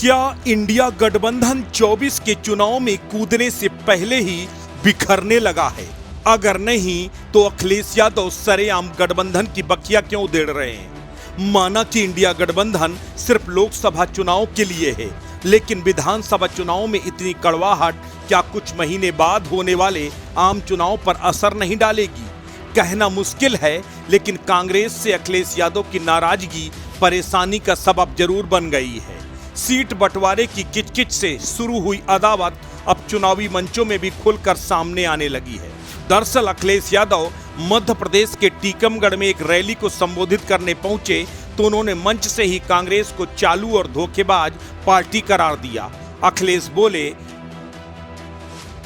क्या इंडिया गठबंधन 24 के चुनाव में कूदने से पहले ही बिखरने लगा है? अगर नहीं तो अखिलेश यादव सरेआम गठबंधन की बखिया क्यों उधेड़ रहे हैं? माना कि इंडिया गठबंधन सिर्फ लोकसभा चुनाव के लिए है, लेकिन विधानसभा चुनाव में इतनी कड़वाहट क्या कुछ महीने बाद होने वाले आम चुनाव पर असर नहीं डालेगी? कहना मुश्किल है, लेकिन कांग्रेस से अखिलेश यादव की नाराजगी परेशानी का सबब जरूर बन गई है। सीट बंटवारे की किचकिच से शुरू हुई अदावत अब चुनावी मंचों में भी खुलकर सामने आने लगी है। दरअसल अखिलेश यादव मध्य प्रदेश के टीकमगढ़ में एक रैली को संबोधित करने पहुंचे तो उन्होंने मंच से ही कांग्रेस को चालू और धोखेबाज पार्टी करार दिया। अखिलेश बोले,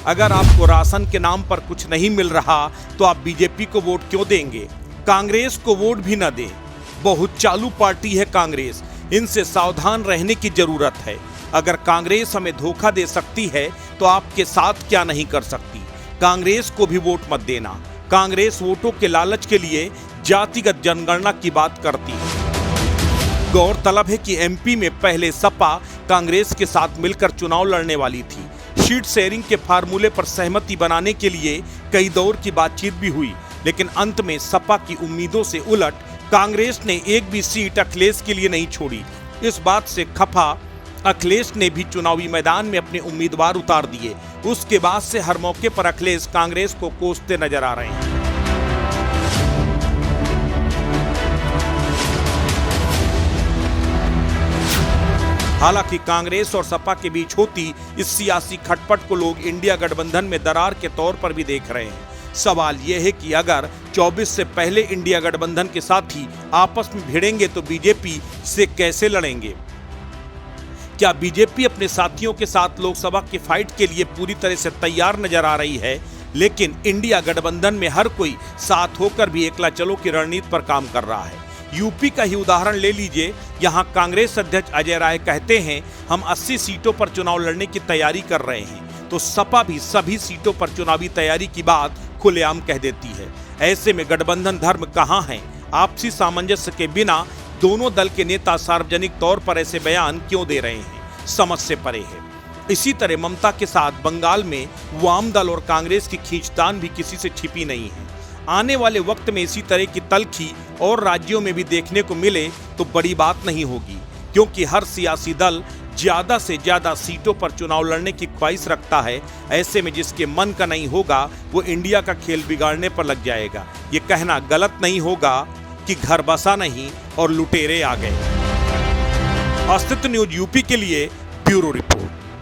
अगर आपको राशन के नाम पर कुछ नहीं मिल रहा तो आप बीजेपी को वोट क्यों देंगे? कांग्रेस को वोट भी न दें। बहुत चालू पार्टी है कांग्रेस, इनसे सावधान रहने की जरूरत है। अगर कांग्रेस हमें धोखा दे सकती है तो आपके साथ क्या नहीं कर सकती? कांग्रेस को भी वोट मत देना। कांग्रेस वोटों के लालच के लिए जातिगत जनगणना की बात करती है। गौरतलब है कि एमपी में पहले सपा कांग्रेस के साथ मिलकर चुनाव लड़ने वाली थी। सीट शेयरिंग के फार्मूले पर सहमति बनाने के लिए कई दौर की बातचीत भी हुई, लेकिन अंत में सपा की उम्मीदों से उलट कांग्रेस ने एक भी सीट अखिलेश के लिए नहीं छोड़ी। इस बात से खफा अखिलेश ने भी चुनावी मैदान में अपने उम्मीदवार उतार दिए। उसके बाद से हर मौके पर अखिलेश कांग्रेस को कोसते नजर आ रहे हैं। हालांकि कांग्रेस और सपा के बीच होती इस सियासी खटपट को लोग इंडिया गठबंधन में दरार के तौर पर भी देख रहे हैं। सवाल यह है कि अगर 24 से पहले इंडिया गठबंधन के साथी आपस में भिड़ेंगे तो बीजेपी से कैसे लड़ेंगे? क्या बीजेपी अपने साथियों के साथ लोकसभा की फाइट के लिए पूरी तरह से तैयार नजर आ रही है, लेकिन इंडिया गठबंधन में हर कोई साथ होकर भी एकला चलो की रणनीति पर काम कर रहा है। यूपी का ही उदाहरण ले लीजिए। यहां कांग्रेस अध्यक्ष अजय राय कहते हैं, हम 80 सीटों पर चुनाव लड़ने की तैयारी कर रहे हैं, तो सपा भी सभी सीटों पर चुनावी तैयारी की बात खुलेआम कह देती है। ऐसे में गठबंधन धर्म कहां है? आपसी सामंजस्य के बिना दोनों दल के नेता सार्वजनिक तौर पर ऐसे बयान क्यों दे रहे हैं, समझ से परे है। इसी तरह ममता के साथ बंगाल में वाम दल और कांग्रेस की खींचतान भी किसी से छिपी नहीं है। आने वाले वक्त में इसी तरह की तल्खी और राज्यों में भी देखने को मिले तो बड़ी बात नहीं होगी, क्योंकि हर सियासी दल ज्यादा से ज्यादा सीटों पर चुनाव लड़ने की ख्वाहिश रखता है। ऐसे में जिसके मन का नहीं होगा वो इंडिया का खेल बिगाड़ने पर लग जाएगा। ये कहना गलत नहीं होगा कि घर बसा नहीं और लुटेरे आ गए। अस्तित्व न्यूज यूपी के लिए ब्यूरो रिपोर्ट।